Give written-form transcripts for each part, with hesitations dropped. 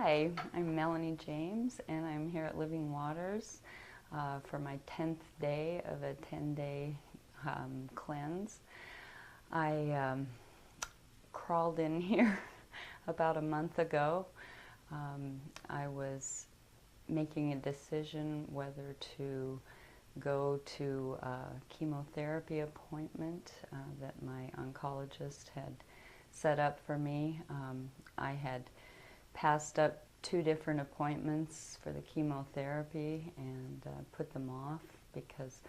Hi, I'm Melanie James, and I'm here at Living Waters for my 10th day of a 10-day cleanse. I crawled in here about a month ago. I was making a decision whether to go to a chemotherapy appointment that my oncologist had set up for me. I had passed up 2 different appointments for the chemotherapy and put them off because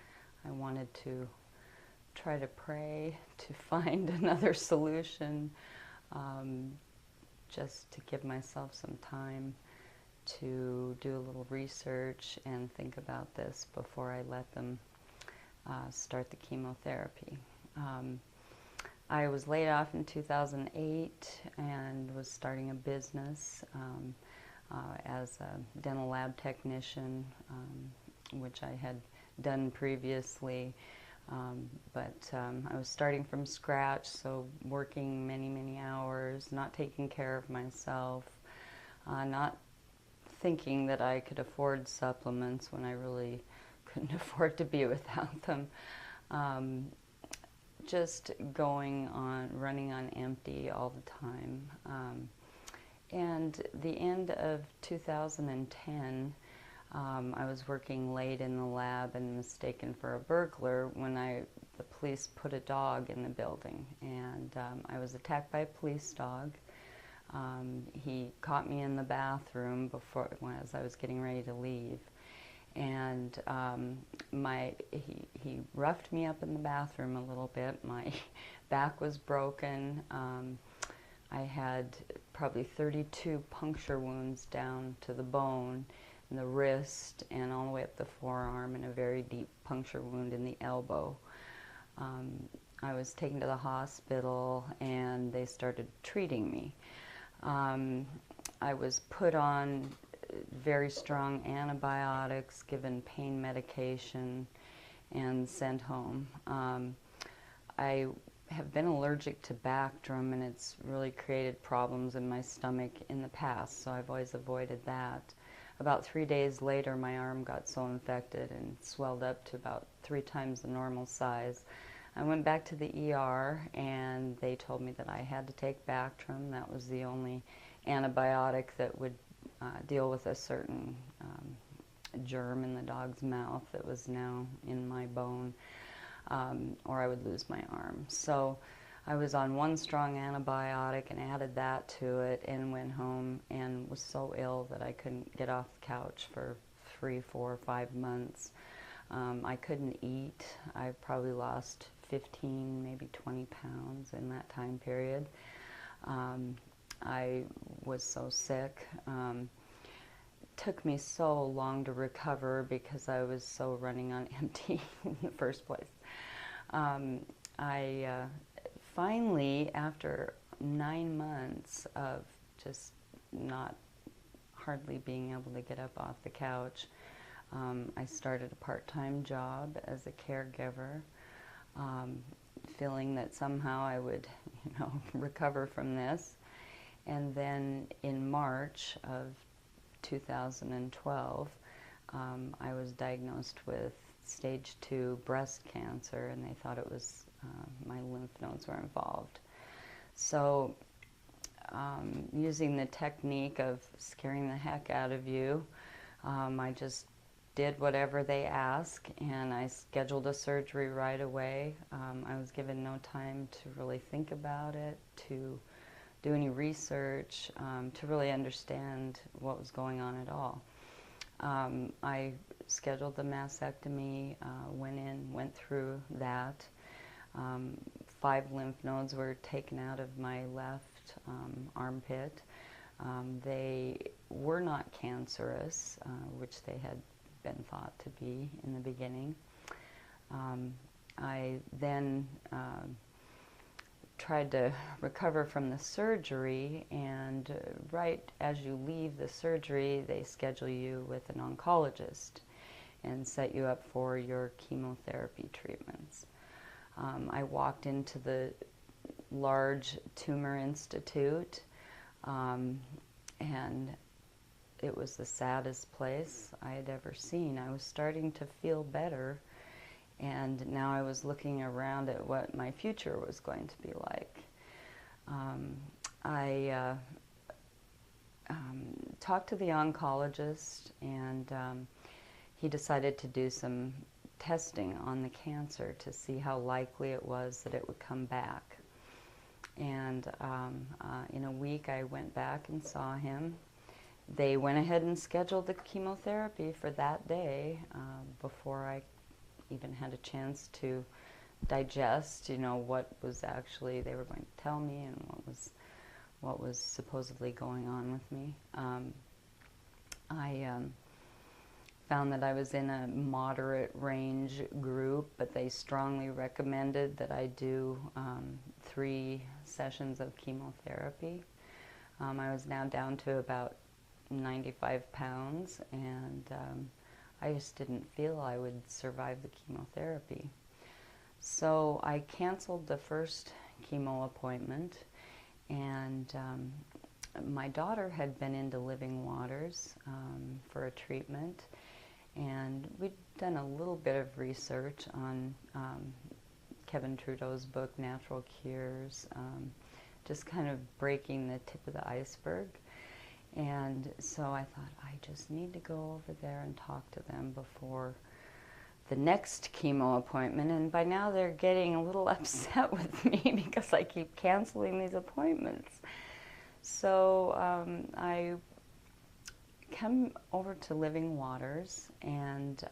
I wanted to try to pray to find another solution, just to give myself some time to do a little research and think about this before I let them start the chemotherapy. I was laid off in 2008 and was starting a business as a dental lab technician, which I had done previously, but I was starting from scratch, so working many, many hours, not taking care of myself, not thinking that I could afford supplements when I really couldn't afford to be without them. Just running on empty all the time. And the end of 2010, I was working late in the lab and mistaken for a burglar when the police put a dog in the building. And I was attacked by a police dog. He caught me in the bathroom as I was getting ready to leave. And he roughed me up in the bathroom a little bit. My back was broken. I had probably 32 puncture wounds down to the bone in the wrist and all the way up the forearm, and a very deep puncture wound in the elbow. I was taken to the hospital and they started treating me. I was put on very strong antibiotics, given pain medication, and sent home. I have been allergic to Bactrim, and it's really created problems in my stomach in the past, so I've always avoided that. About 3 days later, my arm got so infected and swelled up to about 3 times the normal size. I went back to the ER, and they told me that I had to take Bactrim. That was the only antibiotic that would deal with a certain germ in the dog's mouth that was now in my bone, or I would lose my arm. So I was on one strong antibiotic and added that to it and went home and was so ill that I couldn't get off the couch for 3, 4, 5 months. I couldn't eat. I probably lost 15, maybe 20 pounds in that time period. I was so sick. Took me so long to recover because I was so running on empty in the first place. I finally, after 9 months of just not hardly being able to get up off the couch, I started a part-time job as a caregiver, feeling that somehow I would, recover from this. And then in March of 2012, I was diagnosed with stage 2 breast cancer, and they thought it was my lymph nodes were involved. So using the technique of scaring the heck out of you, I just did whatever they asked, and I scheduled a surgery right away. I was given no time to really think about it, to do any research, to really understand what was going on at all. I scheduled the mastectomy, went through that. 5 lymph nodes were taken out of my left armpit. They were not cancerous, which they had been thought to be in the beginning. I then tried to recover from the surgery, and right as you leave the surgery, they schedule you with an oncologist and set you up for your chemotherapy treatments. I walked into the large tumor institute, and it was the saddest place I had ever seen. I was starting to feel better, and now I was looking around at what my future was going to be like. I talked to the oncologist, and he decided to do some testing on the cancer to see how likely it was that it would come back. And in a week I went back and saw him. They went ahead and scheduled the chemotherapy for that day before I even had a chance to digest, what was actually they were going to tell me and what was supposedly going on with me. I found that I was in a moderate range group, but they strongly recommended that I do 3 sessions of chemotherapy. I was now down to about 95 pounds, and I just didn't feel I would survive the chemotherapy. So I canceled the first chemo appointment, and my daughter had been into Living Waters for a treatment, and we'd done a little bit of research on Kevin Trudeau's book, Natural Cures, just kind of breaking the tip of the iceberg. And so I thought, I just need to go over there and talk to them before the next chemo appointment. And by now they're getting a little upset with me because I keep canceling these appointments. So I come over to Living Waters, and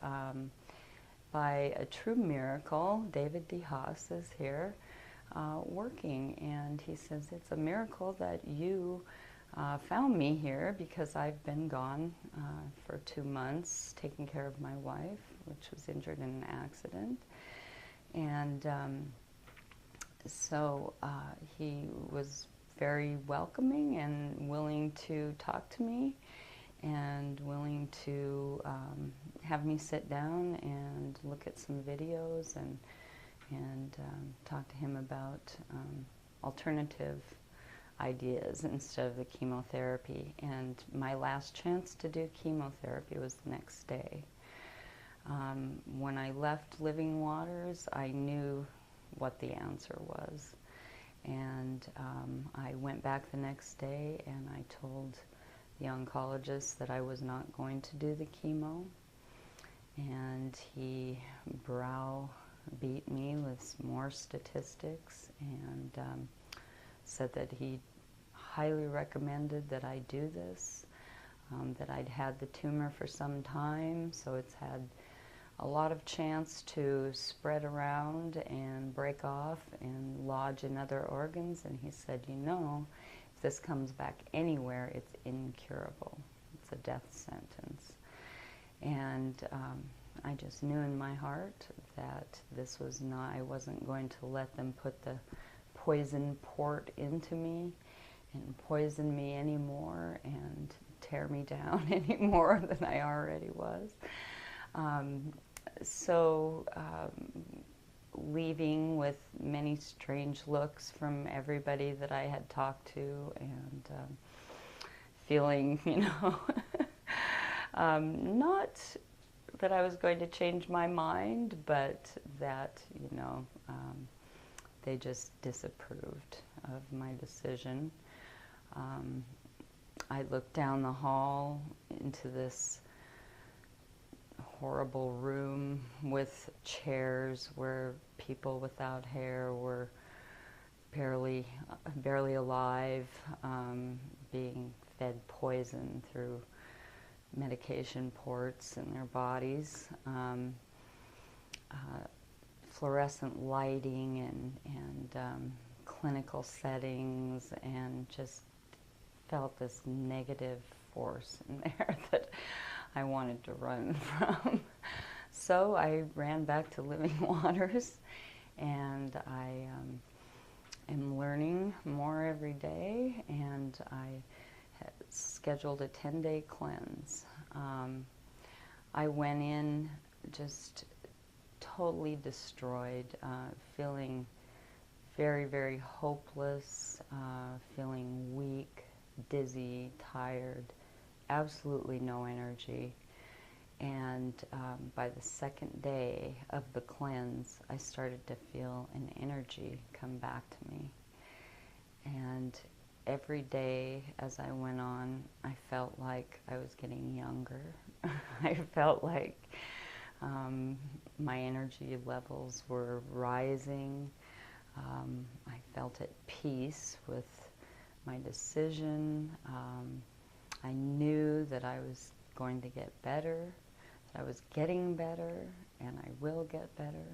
by a true miracle, David DeHaas is here working, and he says, it's a miracle that you found me here, because I've been gone for 2 months taking care of my wife, which was injured in an accident. And so he was very welcoming and willing to talk to me, and willing to have me sit down and look at some videos and talk to him about alternative ideas instead of the chemotherapy. And my last chance to do chemotherapy was the next day. When I left Living Waters, I knew what the answer was. And I went back the next day, and I told the oncologist that I was not going to do the chemo. And he browbeat me with more statistics, and said that he highly recommended that I do this, that I'd had the tumor for some time, so it's had a lot of chance to spread around and break off and lodge in other organs. And he said, if this comes back anywhere, it's incurable. It's a death sentence. And I just knew in my heart that this was not, I wasn't going to let them put the poison port into me and poison me anymore and tear me down any more than I already was. So leaving with many strange looks from everybody that I had talked to, and feeling, not that I was going to change my mind, but that, they just disapproved of my decision. I looked down the hall into this horrible room with chairs where people without hair were barely alive, being fed poison through medication ports in their bodies. Fluorescent lighting and clinical settings, and just felt this negative force in there that I wanted to run from. So I ran back to Living Waters, and I am learning more every day, and I had scheduled a 10-day cleanse. I went in just totally destroyed, feeling very, very hopeless, feeling weak, dizzy, tired, absolutely no energy. And by the second day of the cleanse, I started to feel an energy come back to me. And every day as I went on, I felt like I was getting younger. I felt like my energy levels were rising. I felt at peace with my decision. I knew that I was going to get better, that I was getting better, and I will get better.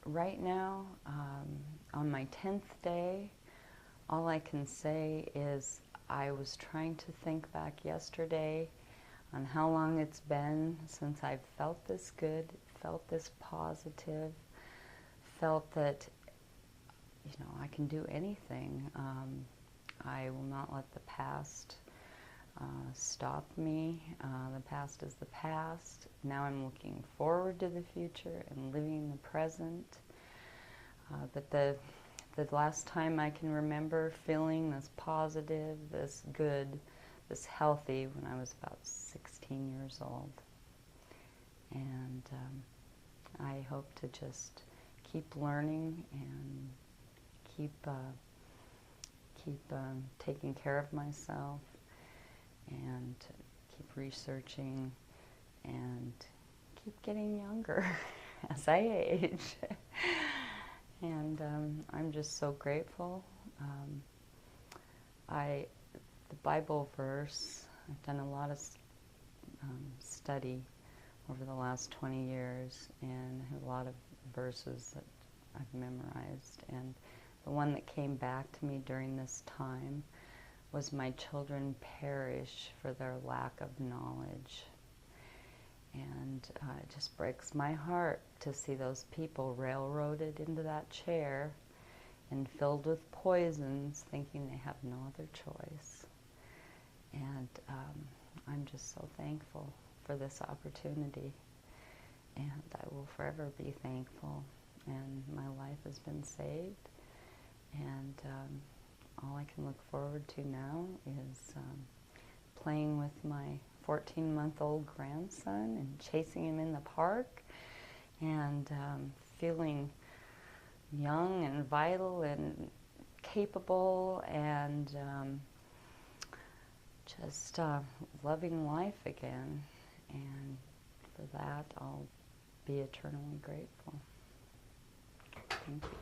Right now, on my 10th day, all I can say is I was trying to think back yesterday on how long it's been since I've felt this good, felt this positive, felt that, you know, I can do anything. I will not let the past stop me. The past is the past. Now I'm looking forward to the future and living the present. But the last time I can remember feeling this positive, this good, this healthy when I was about 16 years old. And I hope to just keep learning and keep taking care of myself and keep researching and keep getting younger as I age. And I'm just so grateful. The Bible verse, I've done a lot of study over the last 20 years, and I have a lot of verses that I've memorized. And the one that came back to me during this time was, "My children perish for their lack of knowledge." And it just breaks my heart to see those people railroaded into that chair and filled with poisons, thinking they have no other choice. And I'm just so thankful for this opportunity. And I will forever be thankful. And my life has been saved. And all I can look forward to now is playing with my 14-month-old grandson and chasing him in the park and feeling young and vital and capable and just loving life again. And for that, I'll be eternally grateful. Thank you.